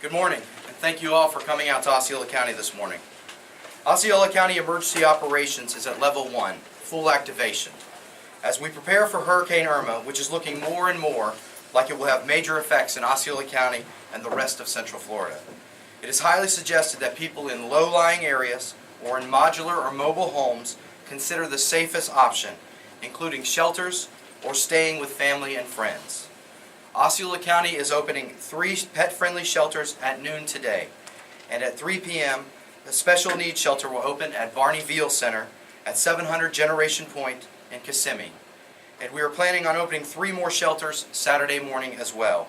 Good morning, and thank you all for coming out to Osceola County this morning. Osceola County Emergency Operations is at Level 1, full activation. As we prepare for Hurricane Irma, which is looking more and more like it will have major effects in Osceola County and the rest of Central Florida, it is highly suggested that people in low-lying areas or in modular or mobile homes consider the safest option, including shelters or staying with family and friends. Osceola County is opening 3 pet-friendly shelters at noon today, and at 3 p.m. the special needs shelter will open at Barney Veal Center at 700 Generation Point in Kissimmee. And we are planning on opening 3 more shelters Saturday morning as well.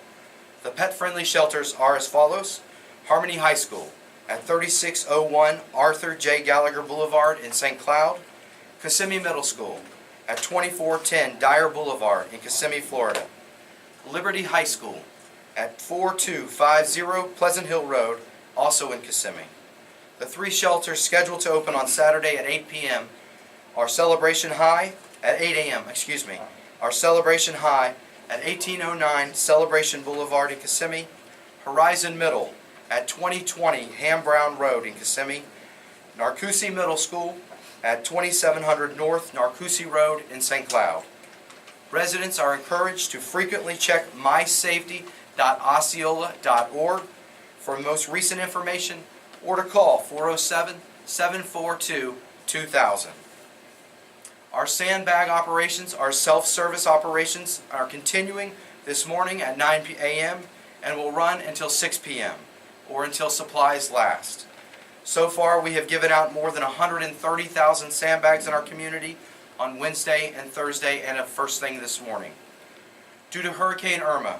The pet-friendly shelters are as follows: Harmony High School at 3601 Arthur J. Gallagher Boulevard in St. Cloud, Kissimmee Middle School at 2410 Dyer Boulevard in Kissimmee, Florida, Liberty High School at 4250 Pleasant Hill Road, also in Kissimmee. The 3 shelters scheduled to open on Saturday at 8 p.m. are Celebration High at 8 a.m. Our Celebration High at 1809 Celebration Boulevard in Kissimmee, Horizon Middle at 2020 Ham Brown Road in Kissimmee, Narcoossee Middle School at 2700 North Narcoossee Road in St. Cloud. Residents are encouraged to frequently check mysafety.osceola.org for most recent information or to call 407-742-2000. Our sandbag operations, our self-service operations, are continuing this morning at 9 a.m. and will run until 6 p.m. or until supplies last. So far, we have given out more than 130,000 sandbags in our community on Wednesday and Thursday and first thing this morning. Due to Hurricane Irma,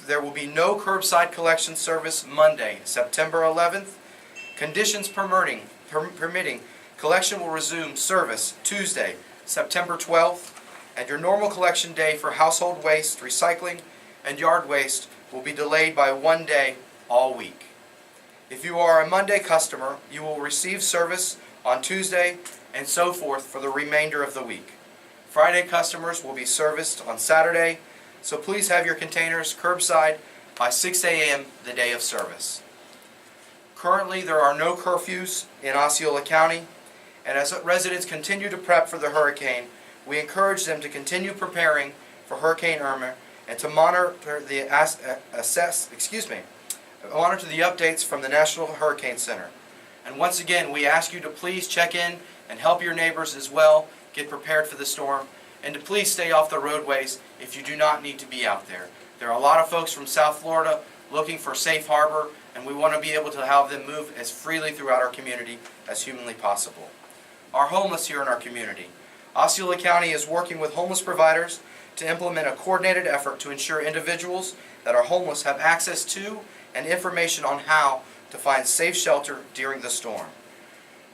there will be no curbside collection service Monday, September 11th. Conditions permitting, collection will resume service Tuesday, September 12th, and your normal collection day for household waste, recycling, and yard waste will be delayed by 1 day all week. If you are a Monday customer, you will receive service on Tuesday and so forth for the remainder of the week. Friday customers will be serviced on Saturday, so please have your containers curbside by 6 a.m. the day of service. Currently, there are no curfews in Osceola County, and as residents continue to prep for the hurricane, we encourage them to continue preparing for Hurricane Irma and to monitor the updates from the National Hurricane Center. And once again, we ask you to please check in and help your neighbors as well get prepared for the storm, and to please stay off the roadways if you do not need to be out there. There are a lot of folks from South Florida looking for safe harbor, and we want to be able to have them move as freely throughout our community as humanly possible. Our homeless here in our community. Osceola County is working with homeless providers to implement a coordinated effort to ensure individuals that are homeless have access to and information on how to find safe shelter during the storm.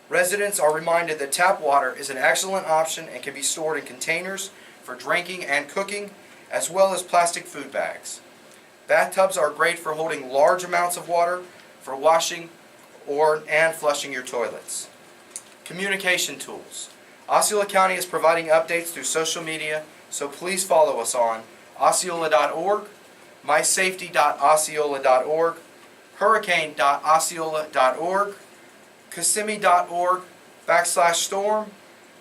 Residents are reminded that tap water is an excellent option and can be stored in containers for drinking and cooking, as well as plastic food bags. Bathtubs are great for holding large amounts of water for washing and flushing your toilets. Communication tools. Osceola County is providing updates through social media, so please follow us on osceola.org, mysafety.osceola.org, hurricane.osceola.org, kissimmee.org/storm,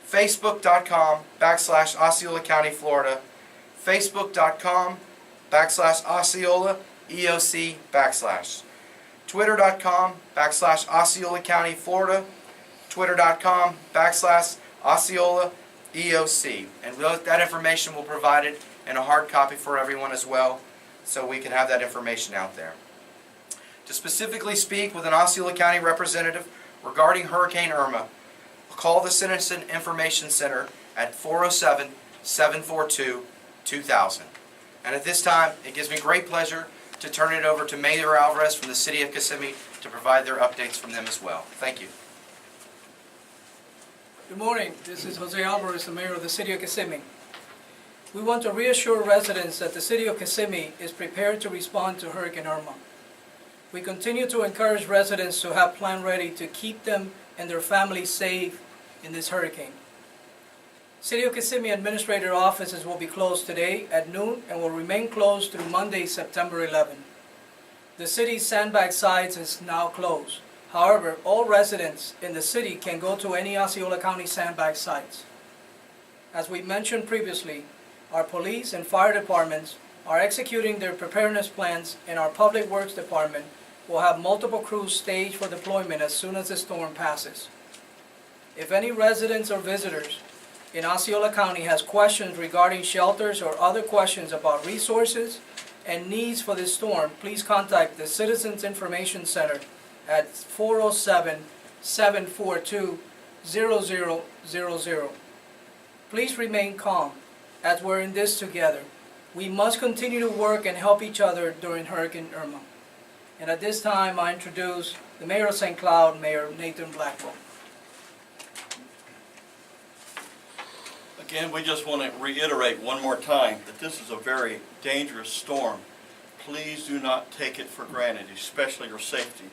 facebook.com/Osceola County, Florida, facebook.com/Osceola EOC /, twitter.com/Osceola County, Florida, twitter.com/Osceola EOC. And that information will be provided in a hard copy for everyone as well, so we can have that information out there. To specifically speak with an Osceola County representative regarding Hurricane Irma, call the Citizen Information Center at 407-742-2000. And at this time, it gives me great pleasure to turn it over to Mayor Alvarez from the City of Kissimmee to provide their updates from them as well. Thank you. Good morning. This is Jose Alvarez, the Mayor of the City of Kissimmee. We want to reassure residents that the City of Kissimmee is prepared to respond to Hurricane Irma. We continue to encourage residents to have plans ready to keep them and their families safe in this hurricane. City of Kissimmee Administrator offices will be closed today at noon and will remain closed through Monday, September 11. The city's sandbag sites is now closed. However, all residents in the city can go to any Osceola County sandbag sites. As we mentioned previously, our police and fire departments are executing their preparedness plans, and our Public Works Department will have multiple crews staged for deployment as soon as the storm passes. If any residents or visitors in Osceola County has questions regarding shelters or other questions about resources and needs for this storm, please contact the Citizens Information Center at 407-742-0000. Please remain calm as we're in this together. We must continue to work and help each other during Hurricane Irma. And at this time, I introduce the Mayor of St. Cloud, Mayor Nathan Blackwell. Again, we just want to reiterate one more time that this is a very dangerous storm. Please do not take it for granted, especially your safety.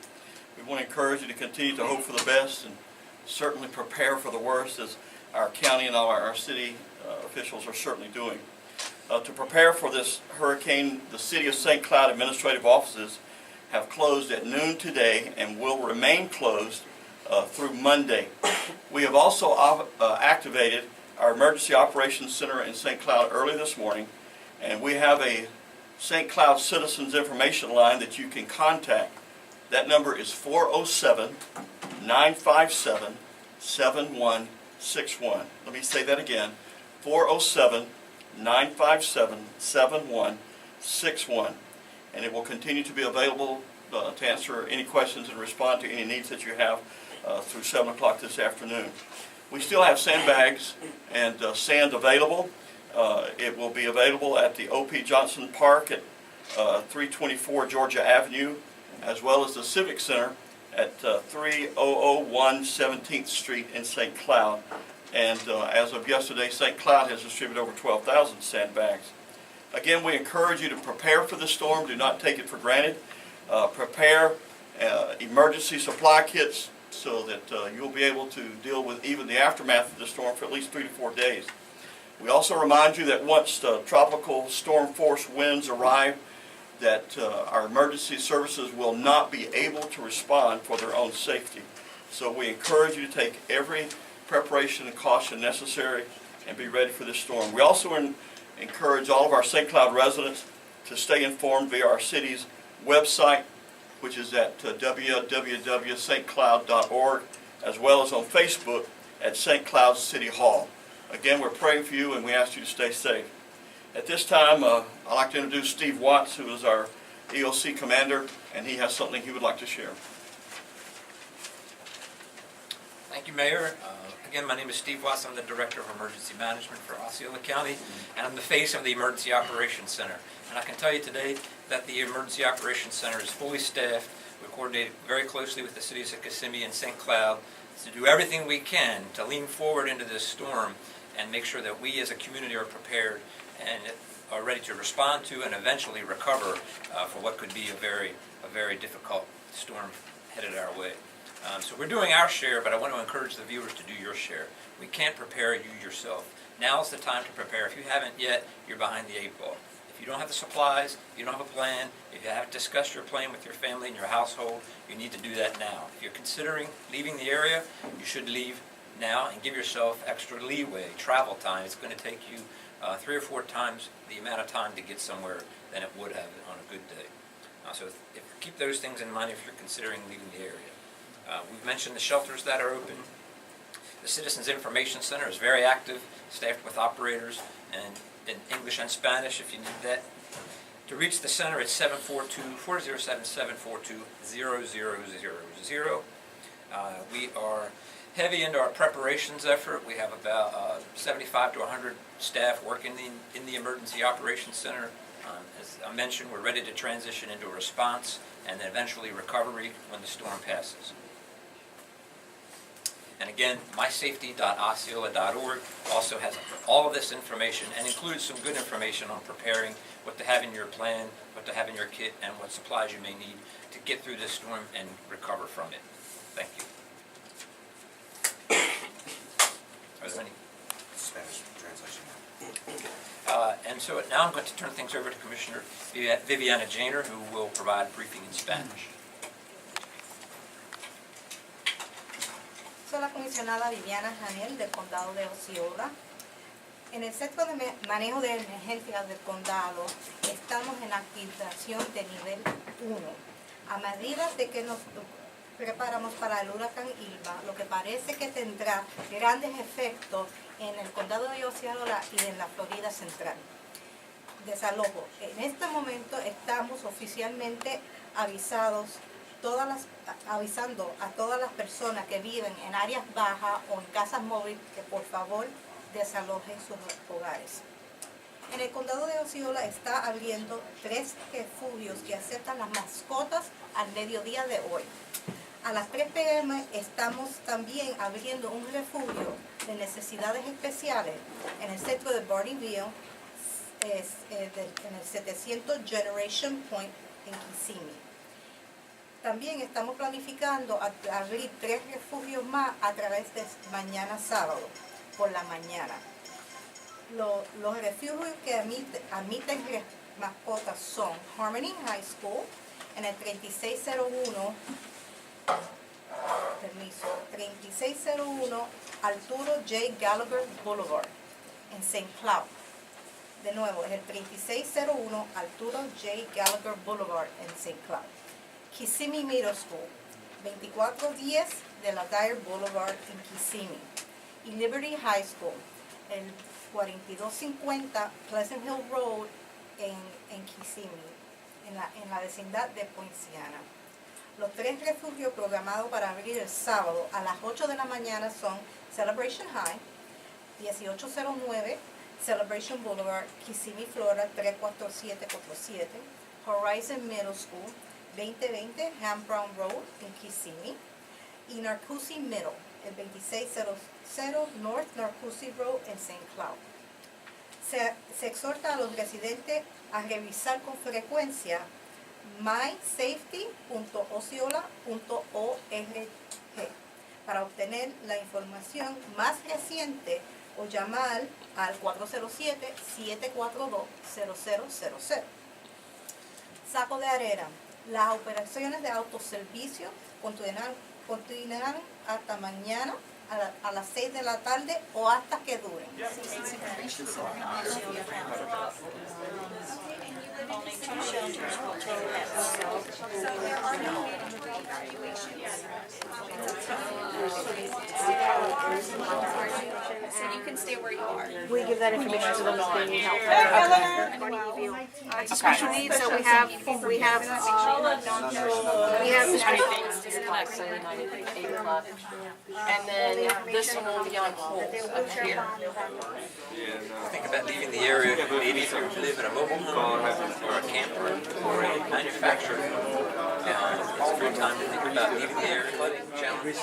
We want to encourage you to continue to hope for the best and certainly prepare for the worst, as our county and all our city officials are certainly doing. To prepare for this hurricane, the City of St. Cloud administrative offices have closed at noon today and will remain closed through Monday. We have also activated our Emergency Operations Center in St. Cloud early this morning, and we have a St. Cloud Citizens Information line that you can contact. That number is 407-957-7161. Let me say that again, 407-957-7161. And it will continue to be available to answer any questions and respond to any needs that you have through 7 o'clock this afternoon. We still have sandbags and sand available. It will be available at the O.P. Johnson Park at 324 Georgia Avenue, as well as the Civic Center at 3001 17th Street in St. Cloud. And as of yesterday, St. Cloud has distributed over 12,000 sandbags. Again, we encourage you to prepare for the storm. Do not take it for granted. Prepare emergency supply kits so that you'll be able to deal with even the aftermath of the storm for at least 3 to 4 days. We also remind you that once the tropical storm force winds arrive, that our emergency services will not be able to respond for their own safety. So we encourage you to take every preparation and caution necessary and be ready for this storm. We also encourage all of our St. Cloud residents to stay informed via our city's website, which is at www.stcloud.org, as well as on Facebook at St. Cloud City Hall. Again, we're praying for you and we ask you to stay safe. At this time, I'd like to introduce Steve Watts, who is our EOC commander, and he has something he would like to share. Thank you, Mayor. Again, my name is Steve Watts. I'm the Director of Emergency Management for Osceola County, and I'm the face of the Emergency Operations Center. And I can tell you today that the Emergency Operations Center is fully staffed. We coordinate very closely with the cities of Kissimmee and St. Cloud to do everything we can to lean forward into this storm and make sure that we as a community are prepared and are ready to respond to and eventually recover for what could be a very difficult storm headed our way. So we're doing our share, but I want to encourage the viewers to do your share. We can't prepare you yourself. Now's the time to prepare. If you haven't yet, you're behind the 8 ball. If you don't have the supplies, you don't have a plan, if you haven't discussed your plan with your family and your household, you need to do that now. If you're considering leaving the area, you should leave now and give yourself extra leeway, travel time. It's going to take you 3 or 4 times the amount of time to get somewhere than it would have on a good day. So keep those things in mind if you're considering leaving the area. We've mentioned the shelters that are open. The Citizens Information Center is very active, staffed with operators and in English and Spanish if you need that. To reach the center, it's 742-407-742-0000. We are heavy into our preparations effort. We have about 75 to 100 staff working in the Emergency Operations Center. As I mentioned, we're ready to transition into a response and then eventually recovery when the storm passes. And again, mysafety.osceola.org also has all of this information and includes some good information on preparing, what to have in your plan, what to have in your kit, and what supplies you may need to get through this storm and recover from it. Thank you. Are there any? Spanish translation. And So now I'm going to turn things over to Commissioner Viviana Janer, who will provide a briefing in Spanish. Soy la comisionada Viviana Janel del Condado de Osceola. En el Centro de Manejo de Emergencias del Condado estamos en activación de nivel 1. A medida de que nos preparamos para el huracán Irma, lo que parece que tendrá grandes efectos en el Condado de Osceola y en la Florida Central. Desalojo. En este momento estamos oficialmente avisando a todas las personas que viven en áreas bajas o en casas móviles que por favor desalojen sus hogares. En el condado de Osceola está abriendo 3 refugios que aceptan las mascotas al mediodía de hoy. A las 3 p.m. estamos también abriendo un refugio de necesidades especiales en el centro de Barneyville, en el 700 Generation Point en Kissimmee. También estamos planificando abrir 3 refugios más a través de mañana sábado, por la mañana. Los refugios que admiten mascotas son Harmony High School en el 3601 Arturo J. Gallagher Boulevard en St. Cloud. De nuevo, es el 3601 Arturo J. Gallagher Boulevard en St. Cloud. Kissimmee Middle School, 2410 de la Dyer Boulevard en Kissimmee. Y Liberty High School, el 4250 Pleasant Hill Road en Kissimmee, en la vecindad de Poinciana. Los 3 refugios programados para abrir el sábado a las 8 de la mañana son Celebration High, 1809 Celebration Boulevard, Kissimmee, Florida, 34747, Horizon Middle School, 2020 Ham Brown Road en Kissimmee, y Narcoossee Middle, el 2600 North Narcoossee Road en St. Cloud. Se exhorta a los residentes a revisar con frecuencia mysafety.osceola.org para obtener la información más reciente o llamar al 407-742-0000. Saco de arena. Las operaciones de autoservicio continuarán hasta mañana a las 6 de la tarde o hasta que duren. So you can stay where you are. We give that information to them as they need help. It's a special needs, so we have Next Sunday night at 8 o'clock. And then this one will be on hold up here. Think about leaving the area, maybe if you live in a mobile home or a camper or a manufactured home. It's a good time to think about leaving the area, challenge.